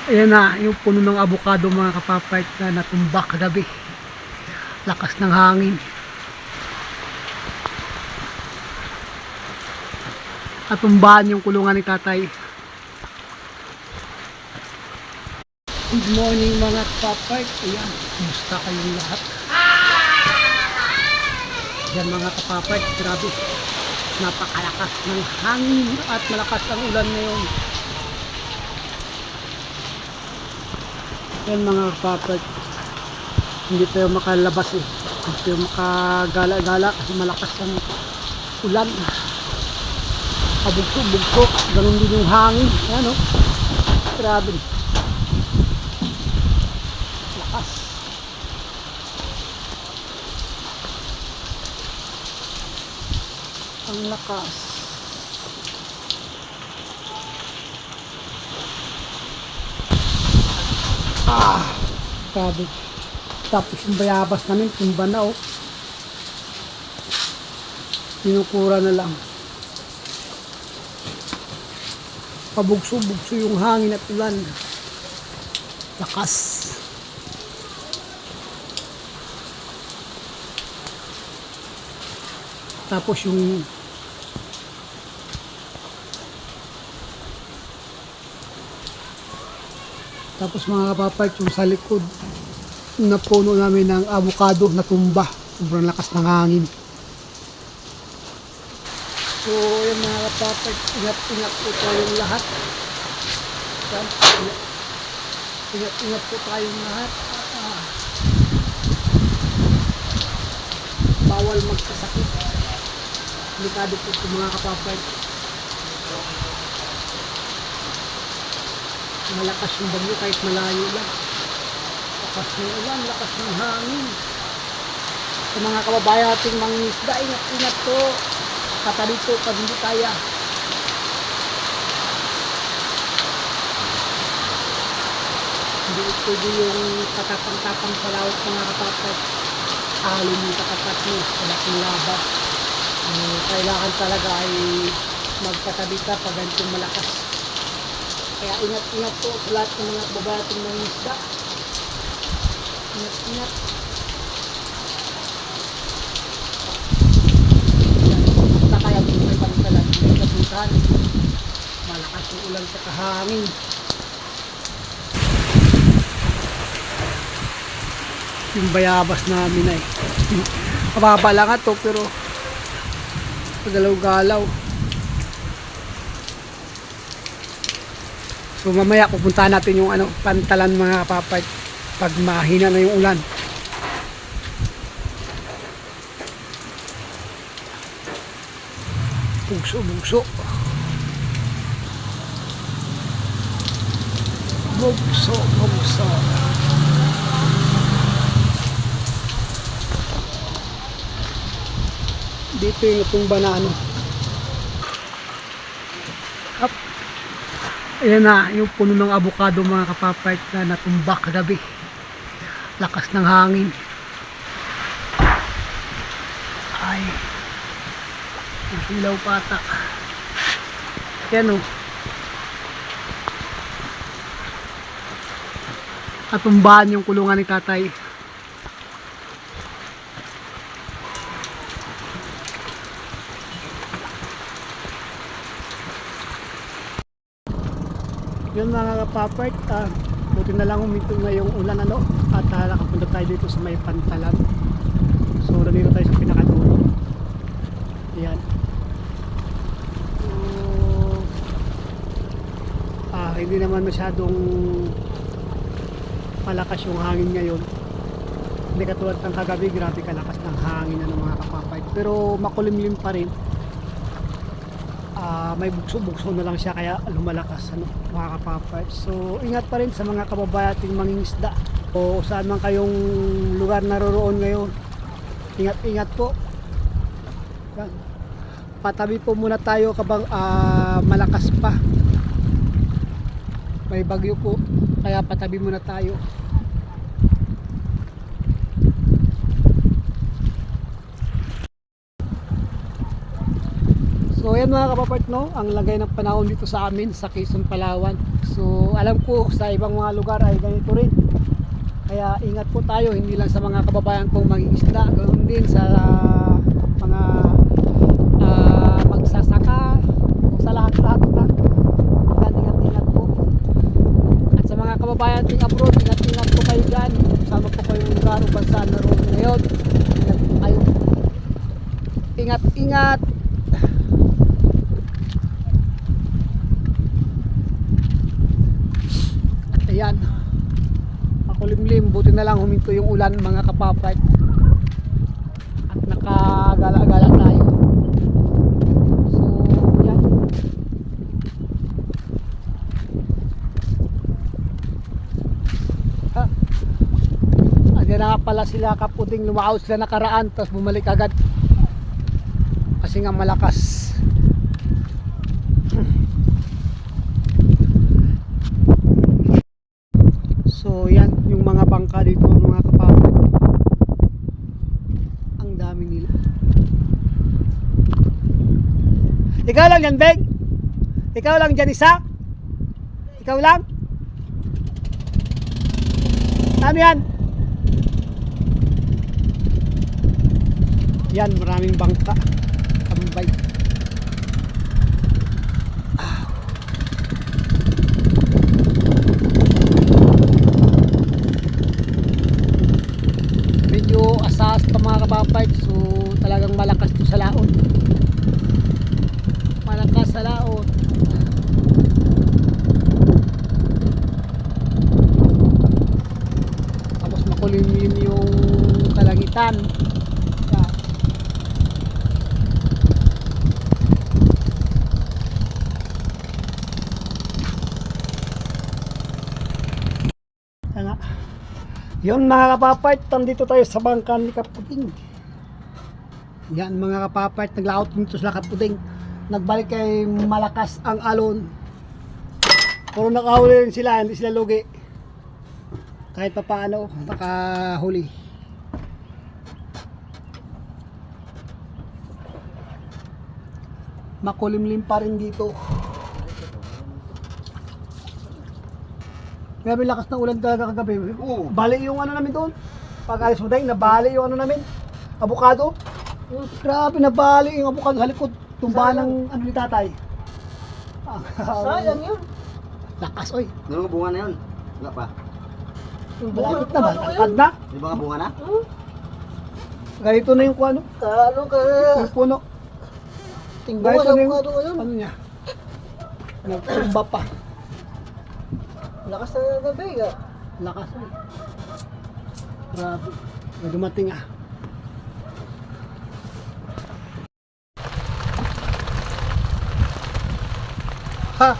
Ayan na, yung puno ng avocado mga kapapait na natumba kagabi. Lakas ng hangin. Natumbahan yung kulungan ni tatay. Good morning mga kapapait. Ayan, kumusta kayong lahat? Ayan mga kapapait, grabe. Napakalakas ng hangin at malakas ang ulan ngayon. Ayan mga kapapait, hindi tayo makalabas hindi tayo makagala-gala kasi malakas ang ulan, kabugso-bugso, ganun din yung hangin. Ayan grabe, lakas ang lakas. Grabe. Tapos yung bayabas namin tumba na tinukura na lang. Pabugso-bugso yung hangin at ulan, lakas. Tapos mga kapapait, yung sa likod na puno namin ng avocado na tumba, sobrang lakas ng hangin. So yung mga kapapait, ingat po tayong lahat. Ingat po tayong lahat. Bawal magkasakit. Delikado po ito mga kapapait. Malakas yung bagyo kahit malayo lang. Lakas ng ulan, lakas ng hangin. Sa mga kababayan nating mangingisda, ingat po. Katabi po pag hindi kaya. Hindi pwede yung katapang-tapang sa laot mga kapapait. Alin yung katapat mo, wala kang laban. Kailangan talaga ay magkatabi ka pag ganitong malakas. Kaya ingat po sa lahat ng mga kababayan nating mangingisda. Ingat. Basta kaya kung may pantalan, may kapuntahan. Malakas yung ulan sa kahangin. Yung bayabas namin ay mababa lang ito pero pagalaw-galaw. So mamaya pupuntahan natin yung pantalan mga kapapait pag mahina na yung ulan. Bugso. Dito yung tumba na Up. Ayan na, yung puno ng avocado mga kapapait na natumba kagabi. Lakas ng hangin. Ay, ang hilaw patak. Ayan natumbahan yung kulungan ni tatay. Yun mga kapapait, buti na lang huminto na yung ulan at nakapunta tayo dito sa may pantalan. So nandito tayo sa pinakadulo. Ayan. Hindi naman masyadong malakas yung hangin ngayon. Hindi katulad ng kagabi, grabe kalakas ng hangin mga kapapait. Pero makulimlim pa rin. May bugso-bugso na lang siya kaya lumalakas mga kapapait. So ingat pa rin sa mga kababayan ating mangingisda o saan man kayong lugar naroroon ngayon. Ingat po. Yan. Patabi po muna tayo kabang malakas pa, may bagyo po, kaya patabi muna tayo. So So ayan mga kapapart, no, ang lagay ng panahon dito sa amin sa Quezon, Palawan. So alam ko sa ibang mga lugar ay ganito rin. Kaya ingat po tayo, hindi lang sa mga kababayan kong mag-iisda, ganoon din sa mga magsasaka, o sa lahat-lahat na. Ingat po. At sa mga kababayan ting abroad, ingat po kayo dyan. Sama po kayong lugar o bansa na roon ngayon. Ingat po kayo. Ingat. Ayan, makulimlim, buti na lang huminto yung ulan mga kapapay at nakagala-gala tayo. So yan, andyan na pala sila Kaputing, lumaos sila nakaraan tapos bumalik agad kasi nga malakas. So yan yung mga bangka dito mga kapapay. Ang dami nila. Ikaw lang yan, Beg? Ikaw lang dyan isa? Ikaw lang? Ano yan? Yan, maraming bangka. Tambay. Asas pa mga kapapay, so talagang malakas to sa laot, malakas sa laot. Tapos makulimlim yung kalangitan. Yan. Yun mga kapapart, nandito tayo sa bangka ni Kaputing. Yan mga kapapart, naglaot dito sa Kaputing. Nagbalik kay malakas ang alon. Pero nakahuli rin sila, hindi sila lugi. Kahit pa paano, nakahuli. Makulimlim pa rin dito. Grabe lakas ng ulan talaga kagabi. Bali yung ano namin doon. Pag alis mo dahil, nabali yung ano namin. Avocado. Grabe, nabali yung avocado sa likod. Tumba ng ano ni tatay. Sayang yun. Lakas oy. Ano nga bunga na yun? Wala pa. Malapit na ba? Tangkad na. Di ba nga bunga na? Ganito na yung kuano. Ano ka? Yung puno. Tingnan Ganito na yung avocado ngayon. ano niya. Nagtumba pa. Lakas na gabi ka. Lakas oy. Grabe. May dumating ah. Ha!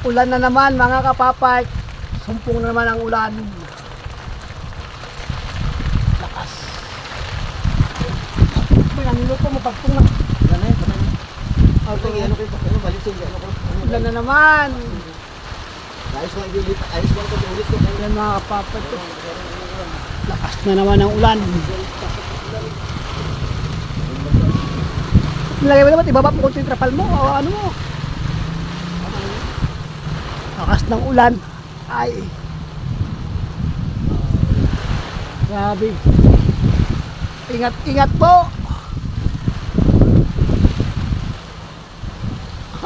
Ulan na naman mga kapapay. Sumpong na naman ang ulan. Lakas. May nangiluto mo pagpong na. Wala na yun. Wala na yun. Ano Ano kayo? Ano balik siya? Ano ko? ulan na naman. Ayos mo i-ulit. Ayos mo ito i-ulit ko. Yan mga kapapay. Lakas na naman ang ulan. Nilagay mo naman, ibaba mo konti yung trapal mo o ano mo. Lakas ng ulan. Ay. Grabe. Ingat po.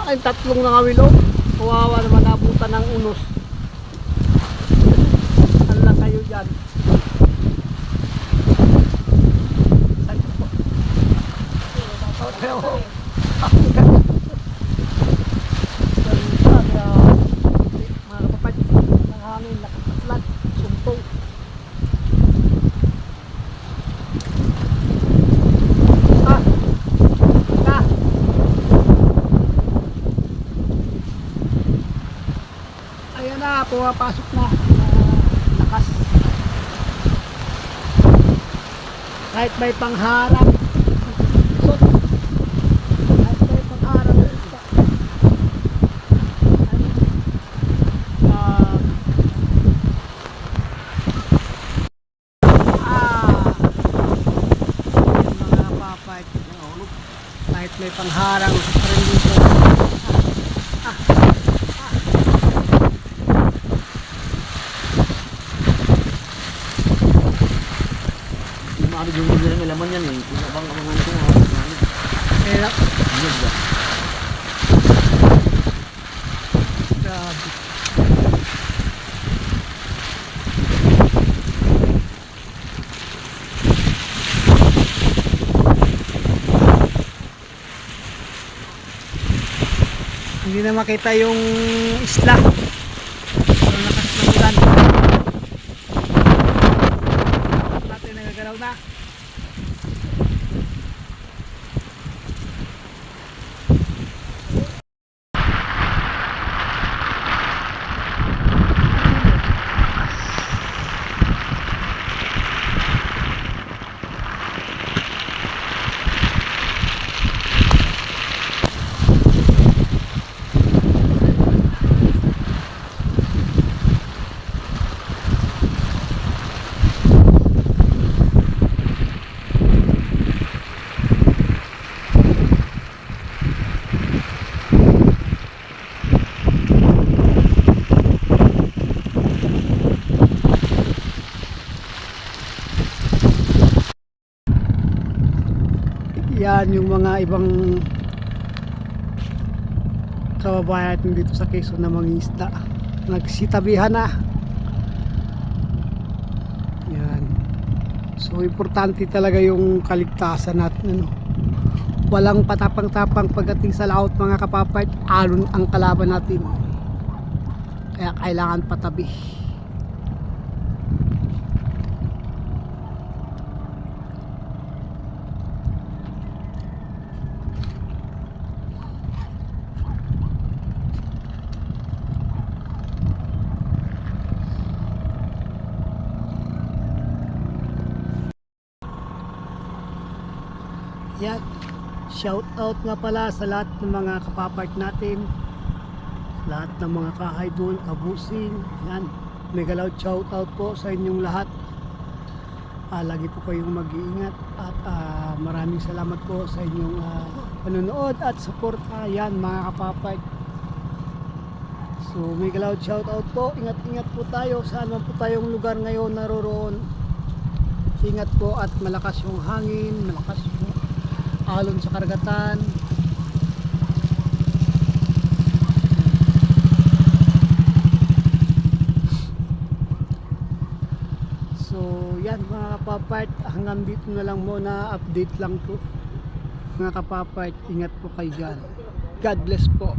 Ay, tatlong nangawilog. Kawawa naman nabutan ng unos. Ano lang kayo dyan. Pero mga kapatid ng hangin, nakapatlan, sumpong. Ayan na, pumapasok na. Lakas. Kahit may pangharap. Kahit pangharang pa rin dito. Maano yung mga ng laman yan eh. Kung abang abangan ko nga. Kaya, Ano ba? grabe. Hindi na makita yung isla. Ang lakas ng ulan. Natin nagagalaw na. Yan yung mga ibang kababayan natin dito sa Quezon na mangingisda. Nagsitabihan na. Yan. So importante talaga yung kaligtasan natin, ano. Walang patapang-tapang pagdating sa laot, mga kapapayat. Alon ang kalaban natin. Kaya kailangan patabi. Yan, shout out nga pala sa lahat ng mga kapapart natin, lahat ng mga ka-idol, kabusing. Yan, mega loud shout out po sa inyong lahat. Lagi po kayong mag-iingat at maraming salamat po sa inyong panonood at suporta. Yan mga kapapart. So mega loud shout out po. Ingat-ingat po tayo saan man po tayong lugar ngayon naroroon. Ingat po at malakas yung hangin, malakas yung alon sa karagatan. So yan mga kapapart, hanggang dito na lang muna, update lang to mga kapapart. Ingat po kayo dyan. God bless po.